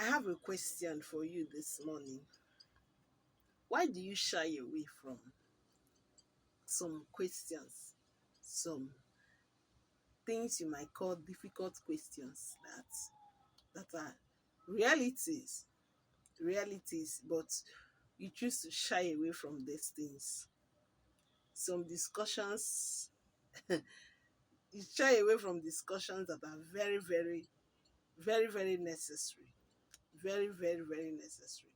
I have a question for you this morning. Why do you shy away from some questions, some things you might call difficult questions that are realities, but you choose to shy away from these things? Some discussions, you shy away from discussions that are very necessary, very necessary.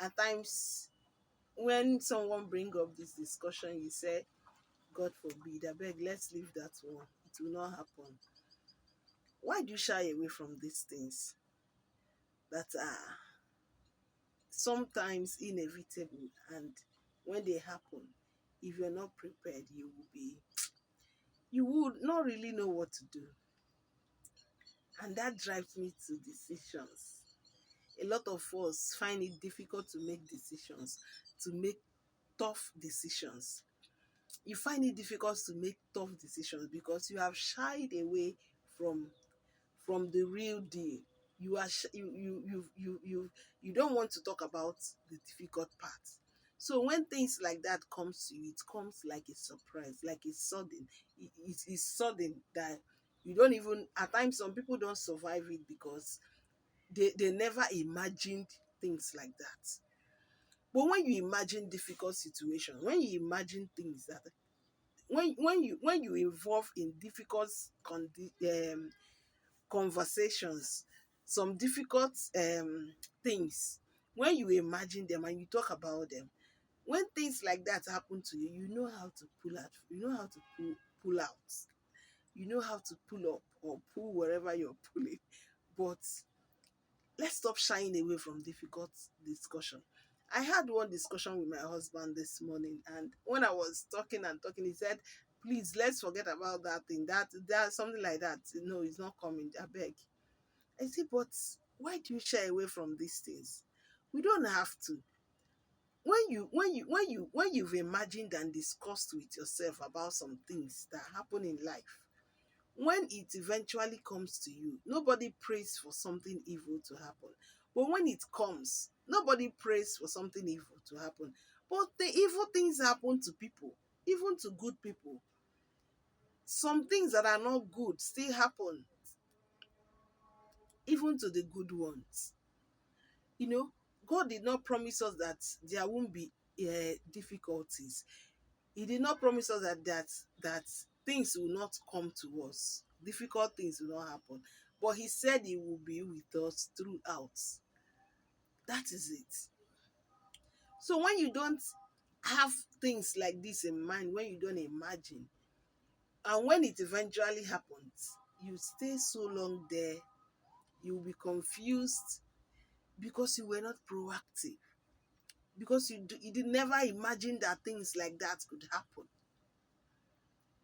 At times, when someone bring up this discussion, you say, God forbid, I beg, let's leave that one. It will not happen. Why do you shy away from these things that are sometimes inevitable, and when they happen, if you're not prepared, you would not really know what to do. And that drives me to decisions. A lot of us find it difficult to make decisions, to make tough decisions. You find it difficult to make tough decisions because you have shied away from the real deal. You are you don't want to talk about the difficult part. So when things like that comes to you, it comes like a surprise, like it's sudden. It's sudden that you don't even, at times some people don't survive it because they never imagined things like that. But when you imagine difficult situations, when you imagine things that when you involve in difficult conversations, some difficult things, when you imagine them and you talk about them, when things like that happen to you, you know how to pull out, you know how to pull out, you know how to pull up or pull wherever you're pulling. But let's stop shying away from difficult discussion. I had one discussion with my husband this morning, and when I was talking and talking, he said, please, let's forget about that thing, that something like that. No, it's not coming, I beg. I say, but why do you shy away from these things? We don't have to. When you've imagined and discussed with yourself about some things that happen in life, when it eventually comes to you, nobody prays for something evil to happen. But when it comes, nobody prays for something evil to happen. But the evil things happen to people, even to good people. Some things that are not good still happen, even to the good ones. You know, God did not promise us that there won't be difficulties. He did not promise us that things will not come to us. Difficult things will not happen. But he said he will be with us throughout. That is it. So when you don't have things like this in mind, when you don't imagine, and when it eventually happens, you stay so long there, you'll be confused because you were not proactive. Because you did never imagine that things like that could happen.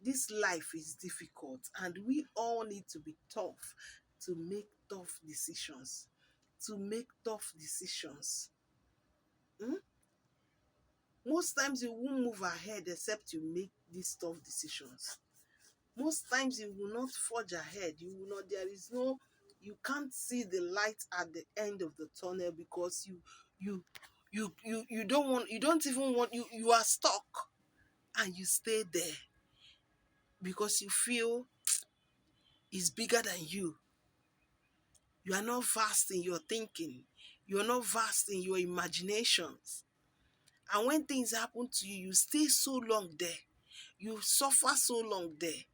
This life is difficult, and we all need to be tough to make tough decisions. To make tough decisions. Hmm? Most times you won't move ahead except you make these tough decisions. Most times you will not forge ahead. You will not, there is no, you can't see the light at the end of the tunnel because you you don't want, you don't even want, you are stuck, and you stay there because you feel it's bigger than you. You are not vast in your thinking. You are not vast in your imaginations. And when things happen to you, you stay so long there. You suffer so long there.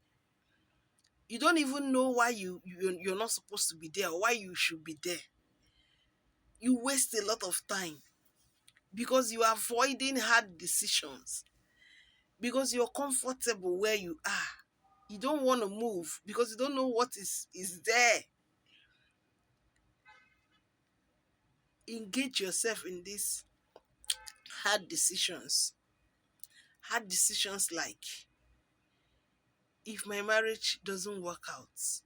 You don't even know why you're not supposed to be there or why you should be there. You waste a lot of time because you are avoiding hard decisions. Because you're comfortable where you are. You don't want to move because you don't know what is there. Engage yourself in these hard decisions. Hard decisions like, if my marriage doesn't work out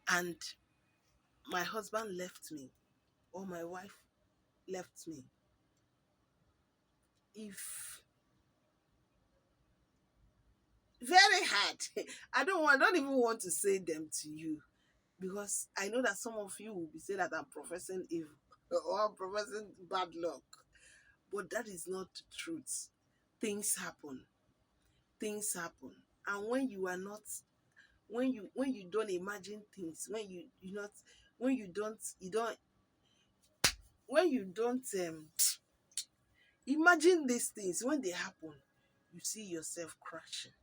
and my husband left me or my wife left me, if very hard, I don't even want to say them to you. Because I know that some of you will be saying that I'm professing evil or I'm professing bad luck, but that is not the truth. Things happen. Things happen. And when you don't imagine things, when you don't you don't when you don't imagine these things, when they happen, you see yourself crashing.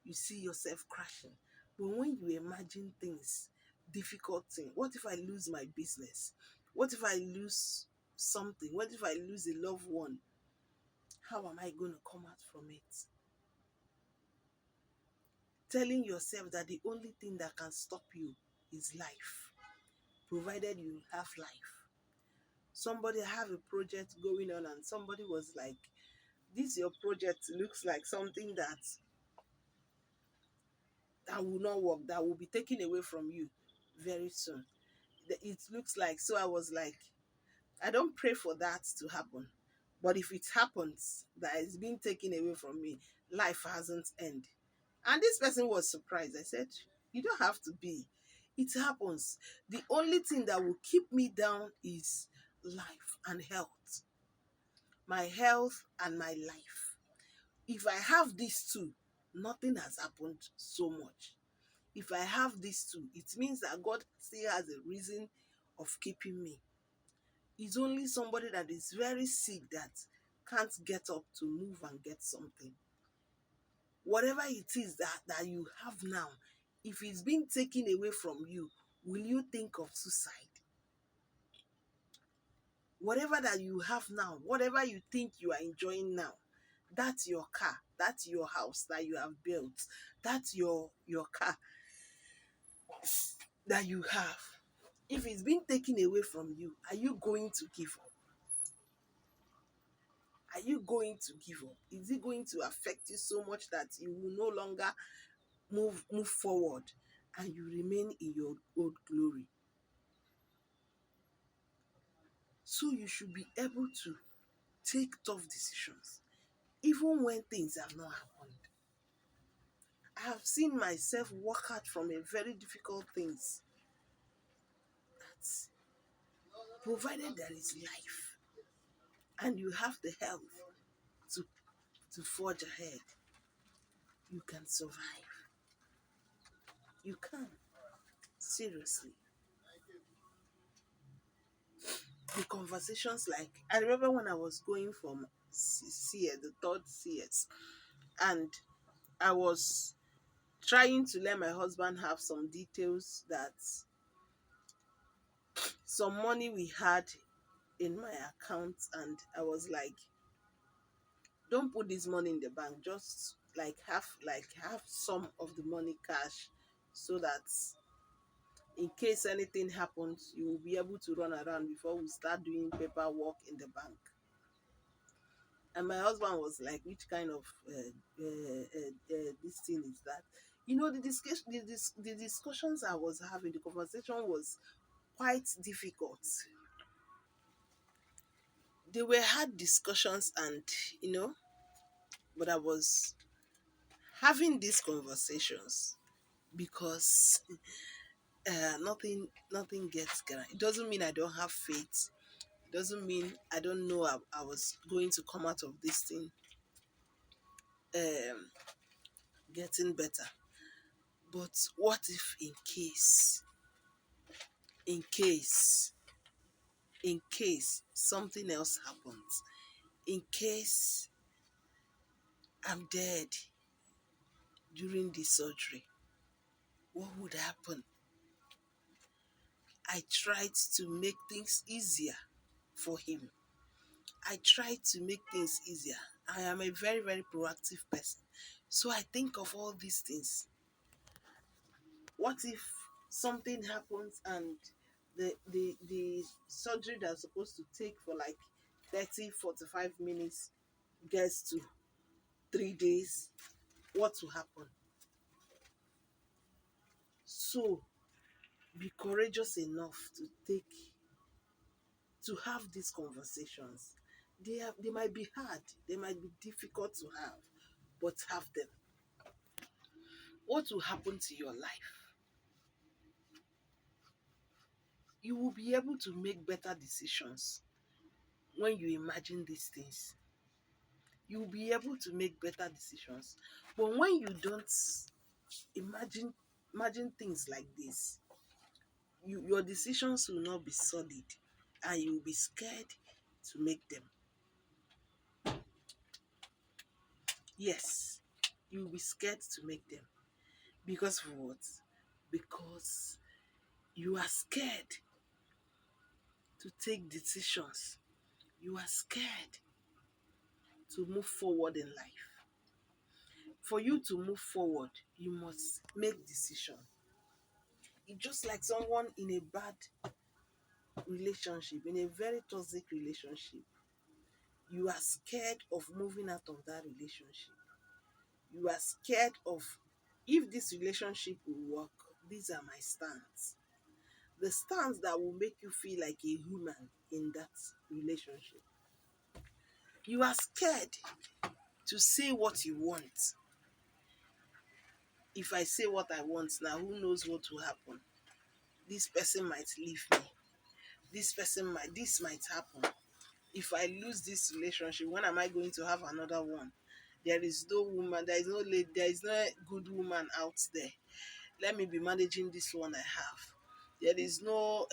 You see yourself crashing. But when you imagine things, difficult things, what if I lose my business? What if I lose something? What if I lose a loved one? How am I going to come out from it? Telling yourself that the only thing that can stop you is life, provided you have life. Somebody have a project going on and somebody was like, this your project looks like something that will not work, that will be taken away from you very soon. It looks like, so I was like, I don't pray for that to happen, but if it happens that it's being taken away from me, life hasn't ended. And this person was surprised. I said, you don't have to be, it happens. The only thing that will keep me down is life and health, my health and my life. If I have these two, nothing has happened so much. If I have these two, it means that God still has a reason of keeping me. It's only somebody that is very sick that can't get up to move and get something. Whatever it is that you have now, if it's been taken away from you, will you think of suicide? Whatever that you have now, whatever you think you are enjoying now, that's your car, that's your house that you have built, that's your car that you have. If it's been taken away from you, are you going to give up? Are you going to give up? Is it going to affect you so much that you will no longer move forward and you remain in your old glory? So you should be able to take tough decisions even when things have not happened. I have seen myself walk out from a very difficult things, that provided there is life and you have the health to forge ahead, you can survive. You can. Seriously. The conversations, like, I remember when I was going from CS, the third CS, and I was trying to let my husband have some details, that some money we had in my account, and I was like, don't put this money in the bank, just have some of the money cash, so that in case anything happens, you will be able to run around before we start doing paperwork in the bank. And my husband was like, which kind of this thing is that? The discussions I was having, the conversation was quite difficult. They were hard discussions, and but I was having these conversations because nothing gets granted. It doesn't mean I don't have faith. It doesn't mean I don't know I was going to come out of this thing um, getting better. But what if in case, something else happens, in case I'm dead during the surgery, what would happen? I tried to make things easier for him. I tried to make things easier. I am a very, very proactive person. So I think of all these things. What if something happens and the surgery that's supposed to take for like 30-45 minutes gets to 3 days? What will happen? So be courageous enough to have these conversations. They might be hard, they might be difficult to have, but have them. What will happen to your life? You will be able to make better decisions when you imagine these things. You will be able to make better decisions. But when you don't imagine things like this, your decisions will not be solid, and you will be scared to make them. Yes, you will be scared to make them. Because of what? Because you are scared to take decisions. You are scared to move forward in life. For you to move forward, you must make decision. It's just like someone in a bad relationship, in a very toxic relationship. You are scared of moving out of that relationship. You are scared of, if this relationship will work, these are my stance. The stance that will make you feel like a human in that relationship. You are scared to say what you want. If I say what I want now, who knows what will happen? This person might leave me. This might happen. If I lose this relationship, when am I going to have another one? There is no woman, there is no lady, there is no good woman out there. Let me be managing this one I have. There is no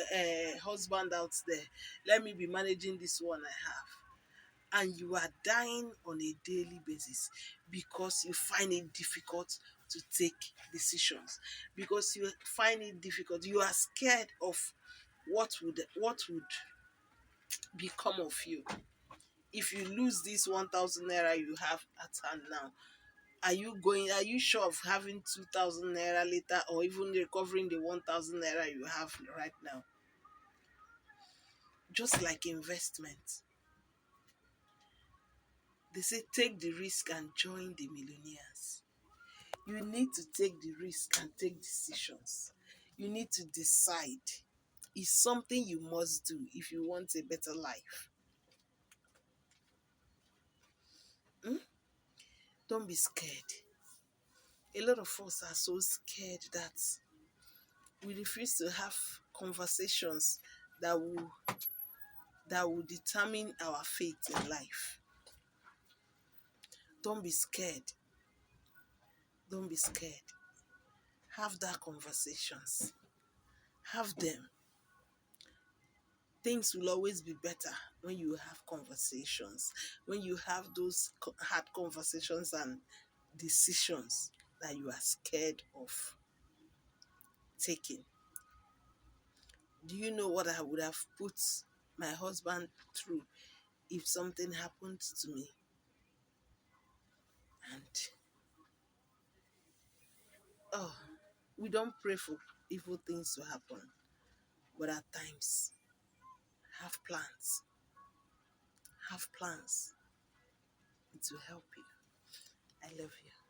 husband out there. Let me be managing this one I have. And you are dying on a daily basis because you find it difficult to take decisions. Because you find it difficult. You are scared of what would become of you if you lose this 1,000 naira you have at hand now. Are you sure of having 2,000 naira later, or even recovering the 1,000 naira you have right now? Just like investment, they say take the risk and join the millionaires. You need to take the risk and take decisions. You need to decide. It's something you must do if you want a better life. Hmm? Don't be scared. A lot of us are so scared that we refuse to have conversations that will determine our fate in life. Don't be scared. Don't be scared. Have that conversations. Have them. Things will always be better when you have conversations. When you have those hard conversations and decisions that you are scared of taking. Do you know what I would have put my husband through if something happened to me? And oh, we don't pray for evil things to happen, but at times, have plans. Have plans. It will help you. I love you.